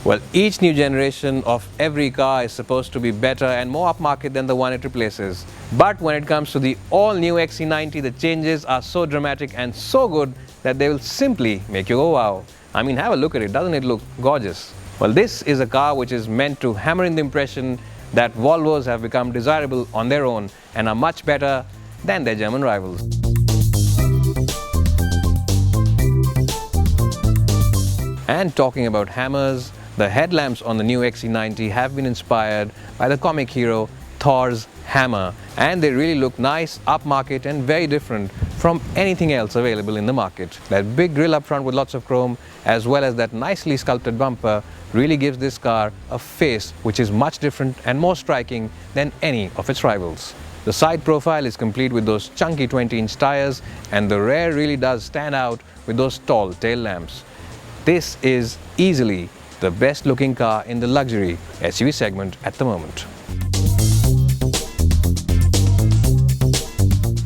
Well, each new generation of every car is supposed to be better and more upmarket than the one it replaces. But when it comes to the all-new XC90, the changes are so dramatic and so good that they will simply make you go wow. I mean, have a look at it. Doesn't it look gorgeous? Well, this is a car which is meant to hammer in the impression that Volvos have become desirable on their own and are much better than their German rivals. And talking about hammers, the headlamps on the new XC90 have been inspired by the comic hero Thor's hammer, and they really look nice, upmarket and very different from anything else available in the market. That big grille up front with lots of chrome as well as that nicely sculpted bumper really gives this car a face which is much different and more striking than any of its rivals. The side profile is complete with those chunky 20-inch tires, and the rear really does stand out with those tall tail lamps. This is easily the best looking car in the luxury SUV segment at the moment.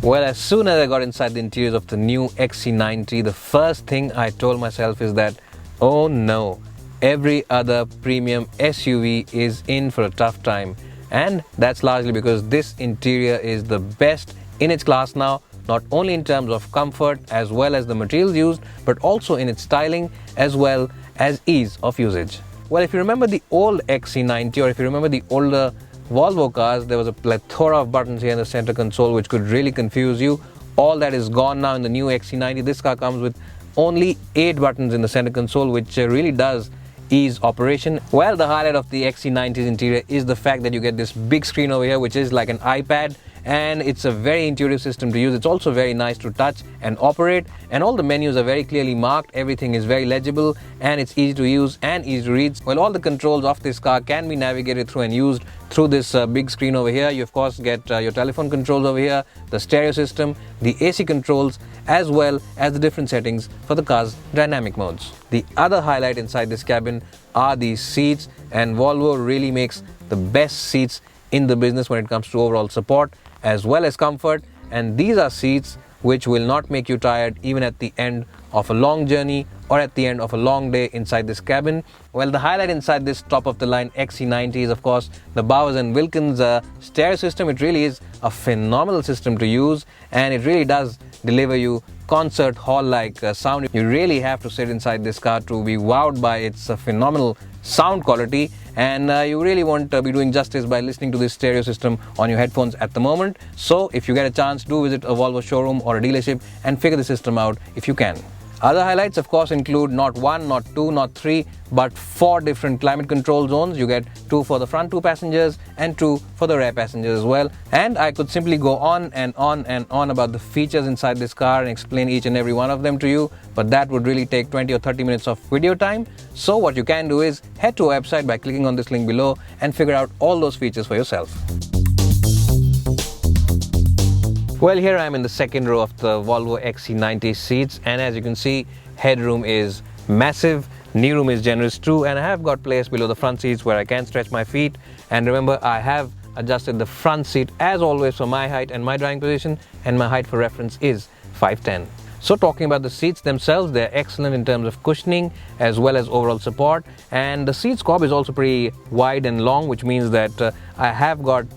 Well, as soon as I got inside the interiors of the new XC90, the first thing I told myself is that, oh no, every other premium SUV is in for a tough time. And that's largely because this interior is the best in its class now, not only in terms of comfort as well as the materials used, but also in its styling as well as ease of usage. Well, if you remember the old XC90 or if you remember the older Volvo cars, there was a plethora of buttons here in the center console which could really confuse you. All that is gone now in the new XC90. This car comes with only 8 buttons in the center console, which really does ease operation. Well, the highlight of the XC90's interior is the fact that you get this big screen over here which is like an iPad, and it's a very intuitive system to use. It's also very nice to touch and operate, and all the menus are very clearly marked. Everything is very legible and it's easy to use and easy to read. Well, all the controls of this car can be navigated through and used through this big screen over here. You of course get your telephone controls over here, the stereo system, the AC controls, as well as the different settings for the car's dynamic modes. The other highlight inside this cabin are these seats, and Volvo really makes the best seats in the business when it comes to overall support as well as comfort, and these are seats which will not make you tired even at the end of a long journey or at the end of a long day inside this cabin. Well, the highlight inside this top of the line XC90 is of course the Bowers & Wilkins stereo system. It really is a phenomenal system to use, and it really does deliver you concert hall like sound. You really have to sit inside this car to be wowed by its phenomenal sound quality, and you really won't be doing justice by listening to this stereo system on your headphones at the moment. So if you get a chance, do visit a Volvo showroom or a dealership and figure the system out if you can. Other highlights of course include not 1, not 2, not 3, but 4 different climate control zones. You get 2 for the front 2 passengers and 2 for the rear passengers as well. And I could simply go on and on and on about the features inside this car and explain each and every one of them to you, but that would really take 20 or 30 minutes of video time. So what you can do is head to our website by clicking on this link below and figure out all those features for yourself. Well, here I am in the second row of the Volvo XC90 seats, and as you can see, headroom is massive, knee room is generous too, and I have got place below the front seats where I can stretch my feet. And remember, I have adjusted the front seat as always for my height and my driving position, and my height for reference is 5'10". So talking about the seats themselves, they're excellent in terms of cushioning as well as overall support, and the seat squab is also pretty wide and long, which means that I have got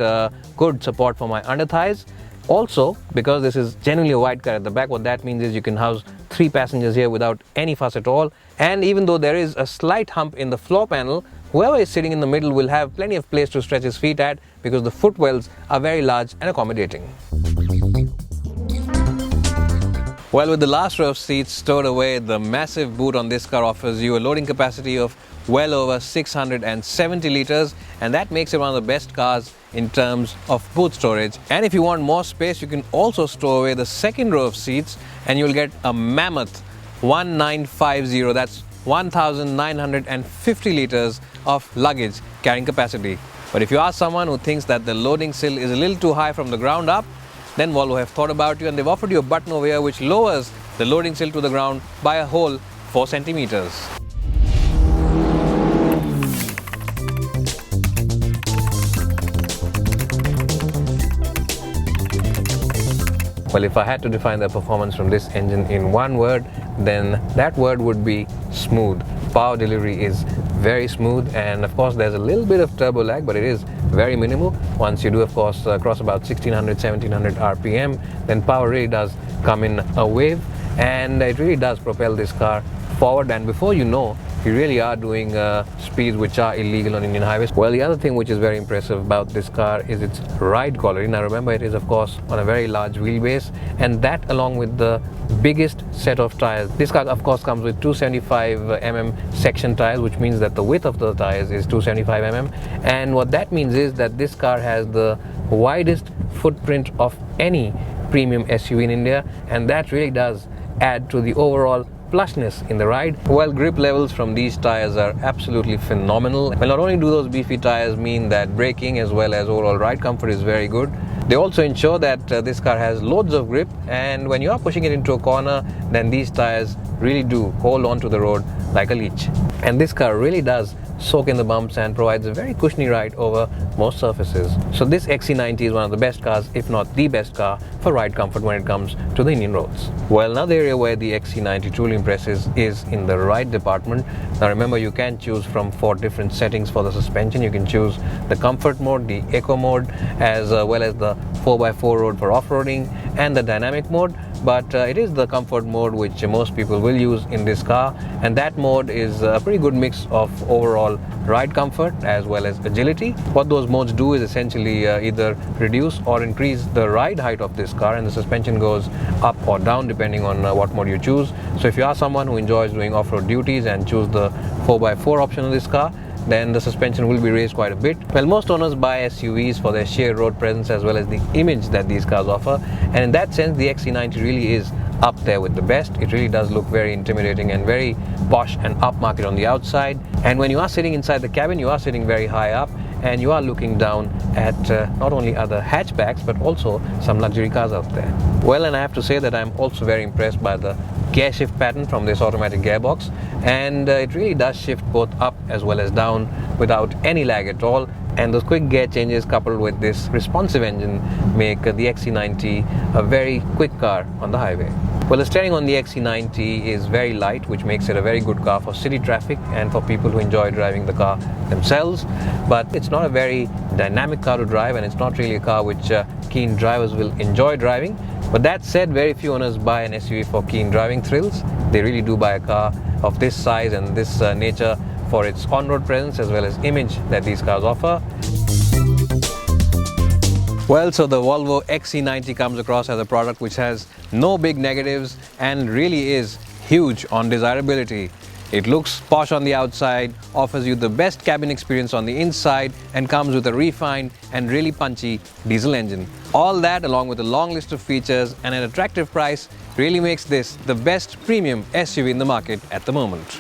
good support for my under thighs. Also, because this is genuinely a wide car at the back, what that means is you can house 3 passengers here without any fuss at all. And even though there is a slight hump in the floor panel, whoever is sitting in the middle will have plenty of place to stretch his feet at, because the footwells are very large and accommodating. Well, with the last row of seats stowed away, the massive boot on this car offers you a loading capacity of well over 670 liters, and that makes it one of the best cars in terms of boot storage. And if you want more space, you can also store away the second row of seats, and you'll get a mammoth 1950, that's 1950 liters of luggage carrying capacity. But if you ask someone who thinks that the loading sill is a little too high from the ground up, then Volvo have thought about you, and they've offered you a button over here which lowers the loading sill to the ground by a whole 4 centimeters. Well, if I had to define the performance from this engine in one word, then that word would be smooth. Power delivery is very smooth, and of course there's a little bit of turbo lag, but it is very minimal. Once you do, of course, cross about 1600-1700 RPM, then power really does come in a wave, and it really does propel this car forward, and before you know, you really are doing speeds which are illegal on Indian highways. Well, the other thing which is very impressive about this car is its ride quality. Now remember, it is of course on a very large wheelbase, and that along with the biggest set of tires. This car of course comes with 275mm section tires, which means that the width of the tires is 275mm, and what that means is that this car has the widest footprint of any premium SUV in India, and that really does add to the overall plushness in the ride. Well, grip levels from these tires are absolutely phenomenal. Well, not only do those beefy tires mean that braking as well as overall ride comfort is very good, they also ensure that this car has loads of grip, and when you are pushing it into a corner, then these tires really do hold on to the road like a leech. And this car really does soak in the bumps and provides a very cushiony ride over most surfaces. So this XC90 is one of the best cars, if not the best car, for ride comfort when it comes to the Indian roads. Well, another area where the XC90 truly impresses is in the ride department. Now remember, you can choose from 4 different settings for the suspension. You can choose the comfort mode, the eco mode, as well as the 4x4 road for off-roading, and the dynamic mode. But it is the comfort mode which most people will use in this car, and that mode is a pretty good mix of overall ride comfort as well as agility. What those modes do is essentially either reduce or increase the ride height of this car, and the suspension goes up or down depending on what mode you choose. So if you are someone who enjoys doing off-road duties and choose the 4x4 option of this car, then the suspension will be raised quite a bit. Well, most owners buy SUVs for their sheer road presence as well as the image that these cars offer, and in that sense the XC90 really is up there with the best. It really does look very intimidating and very posh and upmarket on the outside, and when you are sitting inside the cabin, you are sitting very high up and you are looking down at not only other hatchbacks but also some luxury cars out there. Well, and I have to say that I'm also very impressed by the gear shift pattern from this automatic gearbox, and it really does shift both up as well as down without any lag at all, and those quick gear changes coupled with this responsive engine make the XC90 a very quick car on the highway. Well, the steering on the XC90 is very light, which makes it a very good car for city traffic and for people who enjoy driving the car themselves, but it's not a very dynamic car to drive, and it's not really a car which keen drivers will enjoy driving. But that said, very few owners buy an SUV for keen driving thrills. They really do buy a car of this size and this nature for its on-road presence as well as image that these cars offer. Well, so the Volvo XC90 comes across as a product which has no big negatives and really is huge on desirability. It looks posh on the outside, offers you the best cabin experience on the inside, and comes with a refined and really punchy diesel engine. All that, along with a long list of features and an attractive price, really makes this the best premium SUV in the market at the moment.